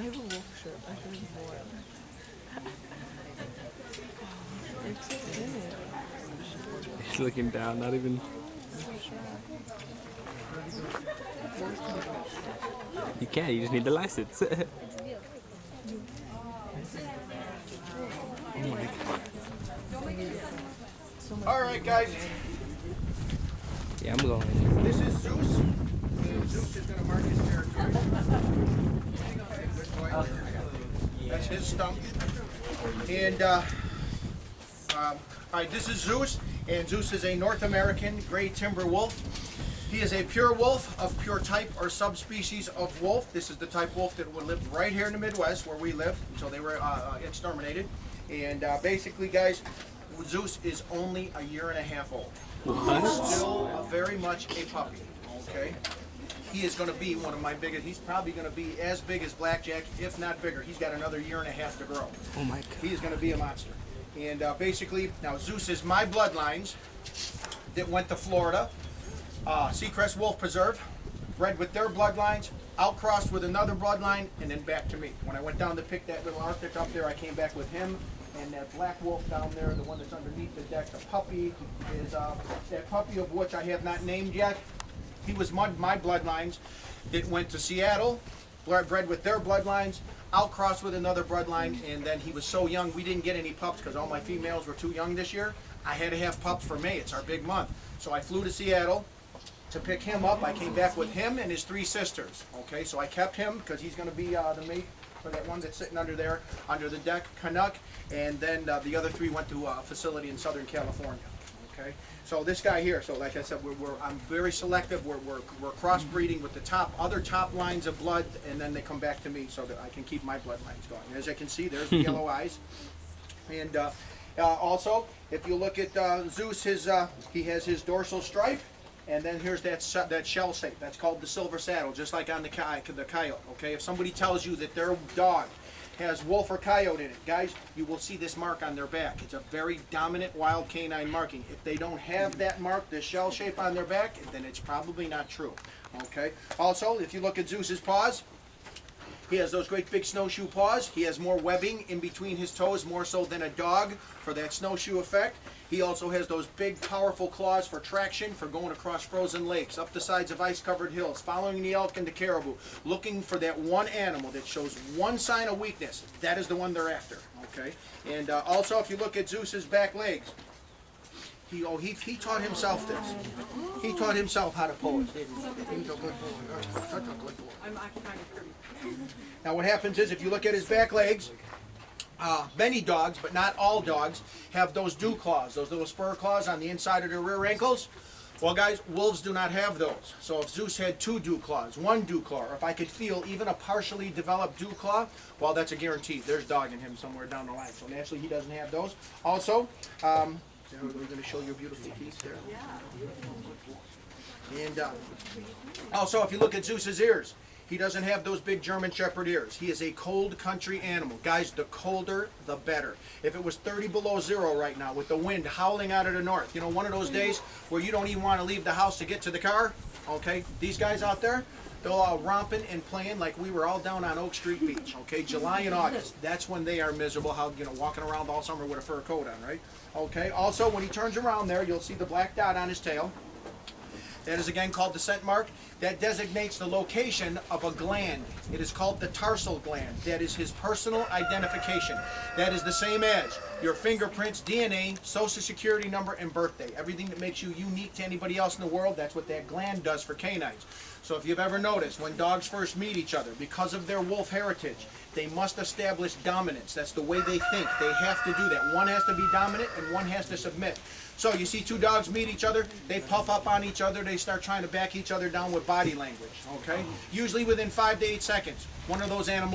have a wolf shirt. I should have worn. It's so timid. He's looking down, not even. You can, you just need the license. Oh my God. All right, guys. Yeah, I'm going. This is Zeus. And Zeus is going to mark his territory. Okay, good boy. That's his stump. And all right, this is Zeus, and Zeus is a North American gray timber wolf. He is a pure wolf of pure type or subspecies of wolf. This is the type wolf that would live right here in the Midwest where we live until they were exterminated. And basically, guys, Zeus is only a year and a half old. He's still very much a puppy. Okay. He is going to be one of my biggest. He's probably going to be as big as Blackjack, if not bigger. He's got another year and a half to grow. Oh my God. He is going to be a monster. And basically, now Zeus is my bloodlines that went to Florida. Seacrest Wolf Preserve, bred with their bloodlines, outcrossed with another bloodline, and then back to me. When I went down to pick that little Arctic up there, I came back with him and that black wolf down there, the one that's underneath the deck. The puppy is that puppy of which I have not named yet. He was my bloodlines that went to Seattle, bred with their bloodlines, outcrossed with another bloodline, and then he was so young we didn't get any pups because all my females were too young this year. I had to have pups for May. It's our big month. So I flew to Seattle to pick him up. I came back with him and his 3 sisters. Okay, so I kept him because he's going to be the mate for that one that's sitting under there, under the deck, Canuck, and then the other 3 went to a facility in Southern California. Okay, so this guy here, so like I said, I'm very selective. We're crossbreeding with the other top lines of blood, and then they come back to me so that I can keep my bloodlines going. As you can see, there's the yellow eyes. And also, if you look at Zeus, he has his dorsal stripe, and then here's that shell shape. That's called the silver saddle, just like on the coyote. Okay, if somebody tells you that their dog has wolf or coyote in it, guys, you will see this mark on their back. It's a very dominant wild canine marking. If they don't have that mark, the shell shape on their back, then it's probably not true. Okay. Also, if you look at Zeus's paws, he has those great big snowshoe paws. He has more webbing in between his toes, more so than a dog, for that snowshoe effect. He also has those big, powerful claws for traction, for going across frozen lakes, up the sides of ice-covered hills, following the elk and the caribou, looking for that one animal that shows one sign of weakness. That is the one they're after. Okay. And also, if you look at Zeus's back legs, he taught himself this. He taught himself how to pose. He's a good boy. Such a good boy. I'm occupying a tree. Now what happens is, if you look at his back legs, many dogs, but not all dogs, have those dew claws, those little spur claws on the inside of their rear ankles. Well, guys, wolves do not have those. So if Zeus had 2 dew claws, 1 dew claw, or if I could feel even a partially developed dew claw, well, that's a guarantee. There's dog in him somewhere down the line. So naturally, he doesn't have those. Also, we're going to show you a beautiful piece there. And also, if you look at Zeus's ears, he doesn't have those big German Shepherd ears. He is a cold country animal. Guys, the colder, the better. If it was 30 below 0 right now with the wind howling out of the north, you know, one of those days where you don't even want to leave the house to get to the car, okay, these guys out there, they're all romping and playing like we were all down on Oak Street Beach, okay, July and August. That's when they are miserable, walking around all summer with a fur coat on, right? Okay, also, when he turns around there, you'll see the black dot on his tail. That is again called the scent mark. That designates the location of a gland. It is called the tarsal gland. That is his personal identification. That is the same as your fingerprints, DNA, social security number, and birthday. Everything that makes you unique to anybody else in the world, that's what that gland does for canines. So if you've ever noticed, when dogs first meet each other, because of their wolf heritage, they must establish dominance. That's the way they think. They have to do that. One has to be dominant and one has to submit. So you see 2 dogs meet each other, they puff up on each other, they start trying to back each other down with body language, okay? Usually within 5 to 8 seconds, one of those animals